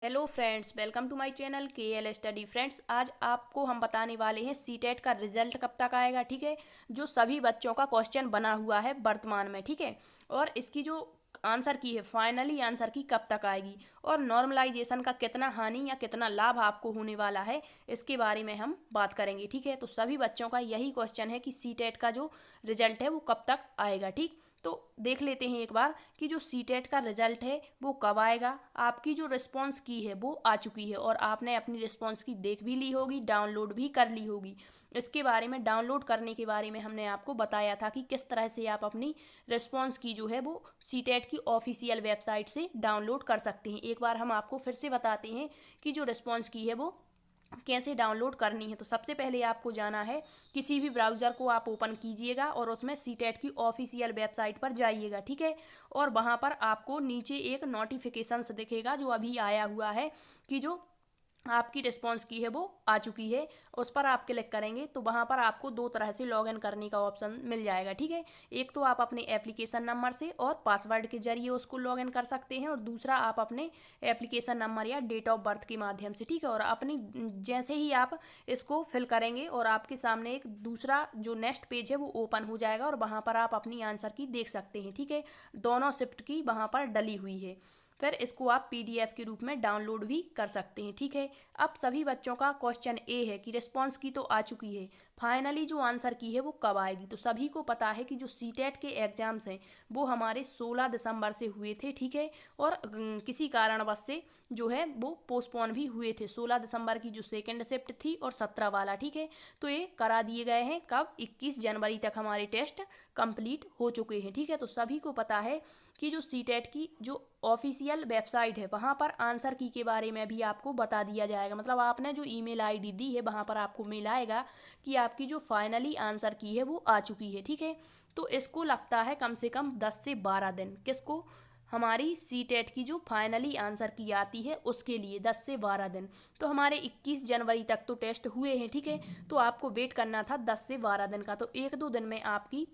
Hello friends, welcome to my channel KL स्टडी। Friends, आज आपको हम बताने वाले हैं सीटेट का रिजल्ट कब तक आएगा। ठीक है, जो सभी बच्चों का क्वेश्चन बना हुआ है वर्तमान में। ठीक है, और इसकी जो आंसर की है, फाइनली आंसर की कब तक आएगी और नॉर्मलाइजेशन का कितना हानि या कितना लाभ आपको होने वाला है, इसके बारे में हम बात करेंगे। ठीक है, तो सभी बच्चों का यही क्वेश्चन है कि सीटेट का जो रिजल्ट है वो कब तक आएगा। ठीक, तो देख लेते हैं एक बार कि जो सीटेट का रिजल्ट है वो कब आएगा। आपकी जो रिस्पांस की है वो आ चुकी है और आपने अपनी रिस्पांस की देख भी ली होगी, डाउनलोड भी कर ली होगी। इसके बारे में, डाउनलोड करने के बारे में हमने आपको बताया था कि किस तरह से आप अपनी रिस्पांस की जो है वो सीटेट की ऑफिशियल वेबसाइट से डाउनलोड कर सकते हैं। एक बार हम आपको फिर से बताते हैं कि जो रिस्पांस की है वो कैसे डाउनलोड करनी है। तो सबसे पहले आपको जाना है, किसी भी ब्राउज़र को आप ओपन कीजिएगा और उसमें सीटेट की ऑफिशियल वेबसाइट पर जाइएगा। ठीक है, और वहाँ पर आपको नीचे एक नोटिफिकेशंस दिखेगा जो अभी आया हुआ है कि जो आपकी रिस्पांस की है वो आ चुकी है। उस पर आप क्लिक करेंगे तो वहाँ पर आपको दो तरह से लॉगिन करने का ऑप्शन मिल जाएगा। ठीक है, एक तो आप अपने एप्लीकेशन नंबर से और पासवर्ड के जरिए उसको लॉगिन कर सकते हैं और दूसरा आप अपने एप्लीकेशन नंबर या डेट ऑफ बर्थ के माध्यम से। ठीक है, और अपनी जैसे ही आप इसको फिल करेंगे और आपके सामने एक दूसरा जो नेक्स्ट पेज है वो ओपन हो जाएगा और वहाँ पर आप अपनी आंसर की देख सकते हैं। ठीक है, दोनों शिफ्ट की वहाँ पर डली हुई है। फिर इसको आप PDF के रूप में डाउनलोड भी कर सकते हैं। ठीक है, अब सभी बच्चों का क्वेश्चन ए है कि रिस्पांस की तो आ चुकी है, फाइनली जो आंसर की है वो कब आएगी। तो सभी को पता है कि जो सीटेट के एग्जाम्स हैं वो हमारे 16 दिसंबर से हुए थे। ठीक है, और किसी कारणवश से जो है वो पोस्टपोन भी हुए थे। 16 दिसंबर की जो सेकेंड शिफ्ट थी और 17 वाला। ठीक है, तो ये करा दिए गए हैं कब, 21 जनवरी तक हमारे टेस्ट कंप्लीट हो चुके हैं। ठीक है, तो सभी को पता है कि जो सीटेट की जो ऑफिशियल वेबसाइट है वहाँ पर आंसर की के बारे में भी आपको बता दिया जाएगा। मतलब आपने जो ईमेल आईडी दी है वहाँ पर आपको मेल आएगा कि आपकी जो फाइनली आंसर की है वो आ चुकी है। ठीक है, तो इसको लगता है कम से कम 10 से 12 दिन। किसको? हमारी सीटेट की जो फाइनली आंसर की आती है उसके लिए 10 से 12 दिन। तो हमारे 21 जनवरी तक तो टेस्ट हुए हैं। ठीक है, तो आपको वेट करना था 10 से 12 दिन का। तो एक दो दिन में आपकी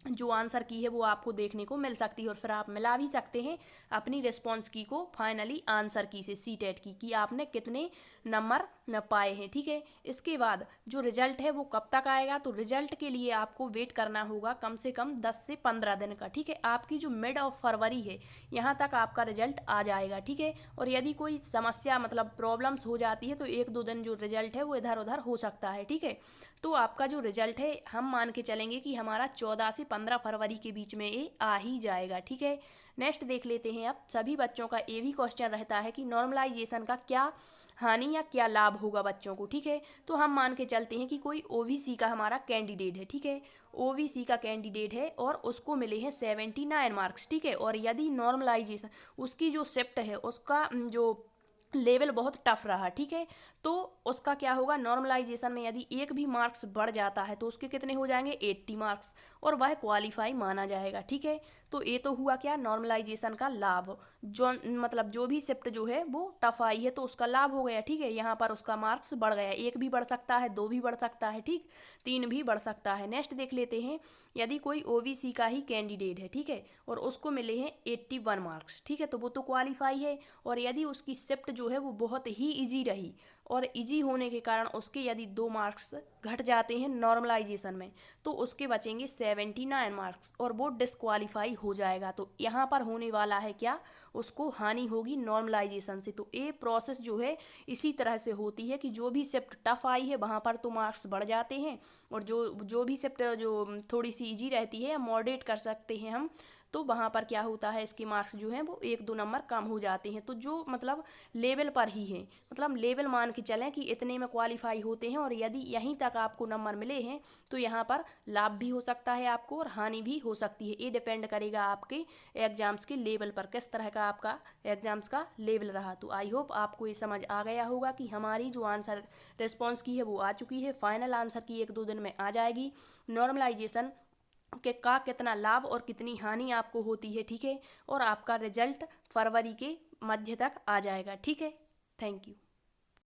जो आंसर की है वो आपको देखने को मिल सकती है और फिर आप मिला भी सकते हैं अपनी रिस्पांस की को फाइनली आंसर की से, सीटेट की, कि आपने कितने नंबर न पाए हैं। ठीक है, इसके बाद जो रिजल्ट है वो कब तक आएगा। तो रिजल्ट के लिए आपको वेट करना होगा कम से कम 10 से 15 दिन का। ठीक है, आपकी जो मिड ऑफ फरवरी है यहाँ तक आपका रिजल्ट आ जाएगा। ठीक है, और यदि कोई समस्या मतलब प्रॉब्लम्स हो जाती है तो एक दो दिन जो रिजल्ट है वो इधर उधर हो सकता है। ठीक है, तो आपका जो रिजल्ट है हम मान के चलेंगे कि हमारा 14 से 15 फरवरी के बीच में ये आ ही जाएगा। ठीक है, नेक्स्ट देख लेते हैं। अब सभी बच्चों का ये भी क्वेश्चन रहता है कि नॉर्मलाइजेशन का क्या हानि या क्या लाभ होगा बच्चों को। ठीक है, तो हम मान के चलते हैं कि कोई OBC का हमारा कैंडिडेट है। ठीक है, OBC का कैंडिडेट है और उसको मिले हैं 79 मार्क्स। ठीक है, और यदि नॉर्मलाइजेशन उसकी जो शिफ्ट है उसका जो लेवल बहुत टफ रहा। ठीक है, तो उसका क्या होगा, नॉर्मलाइजेशन में यदि एक भी मार्क्स बढ़ जाता है तो उसके कितने हो जाएंगे, 80 मार्क्स, और वह क्वालिफाई माना जाएगा। ठीक है, तो ये तो हुआ क्या, नॉर्मलाइजेशन का लाभ। जो मतलब जो भी शिफ्ट जो है वो टफ आई है तो उसका लाभ हो गया। ठीक है, यहाँ पर उसका मार्क्स बढ़ गया, एक भी बढ़ सकता है, दो भी बढ़ सकता है, ठीक, तीन भी बढ़ सकता है। नेक्स्ट देख लेते हैं, यदि कोई OBC का ही कैंडिडेट है, ठीक है, और उसको मिले हैं 81 मार्क्स। ठीक है, तो वो तो क्वालिफाई है। और यदि उसकी शिफ्ट जो है वो बहुत ही ईजी रही और इजी होने के कारण उसके यदि 2 मार्क्स घट जाते हैं नॉर्मलाइजेशन में तो उसके बचेंगे 79 मार्क्स और वो डिस्क्वालीफाई हो जाएगा। तो यहाँ पर होने वाला है क्या, उसको हानि होगी नॉर्मलाइजेशन से। तो ये प्रोसेस जो है इसी तरह से होती है कि जो भी शिफ्ट टफ आई है वहाँ पर तो मार्क्स बढ़ जाते हैं और जो जो भी शिफ्ट जो थोड़ी सी इजी रहती है, मॉडरेट कर सकते हैं हम, तो वहाँ पर क्या होता है, इसके मार्क्स जो हैं वो एक दो नंबर कम हो जाते हैं। तो जो मतलब लेवल पर ही है, मतलब लेवल मान के चलें कि इतने में क्वालिफाई होते हैं और यदि यहीं तक आपको नंबर मिले हैं तो यहाँ पर लाभ भी हो सकता है आपको और हानि भी हो सकती है। ये डिपेंड करेगा आपके एग्जाम्स के लेवल पर, किस तरह का आपका एग्जाम्स का लेवल रहा। तो आई होप आपको ये समझ आ गया होगा कि हमारी जो आंसर रिस्पॉन्स की है वो आ चुकी है, फाइनल आंसर की एक दो दिन में आ जाएगी। नॉर्मलाइजेशन के का कितना लाभ और कितनी हानि आपको होती है। ठीक है, और आपका रिजल्ट फरवरी के मध्य तक आ जाएगा। ठीक है, थैंक यू।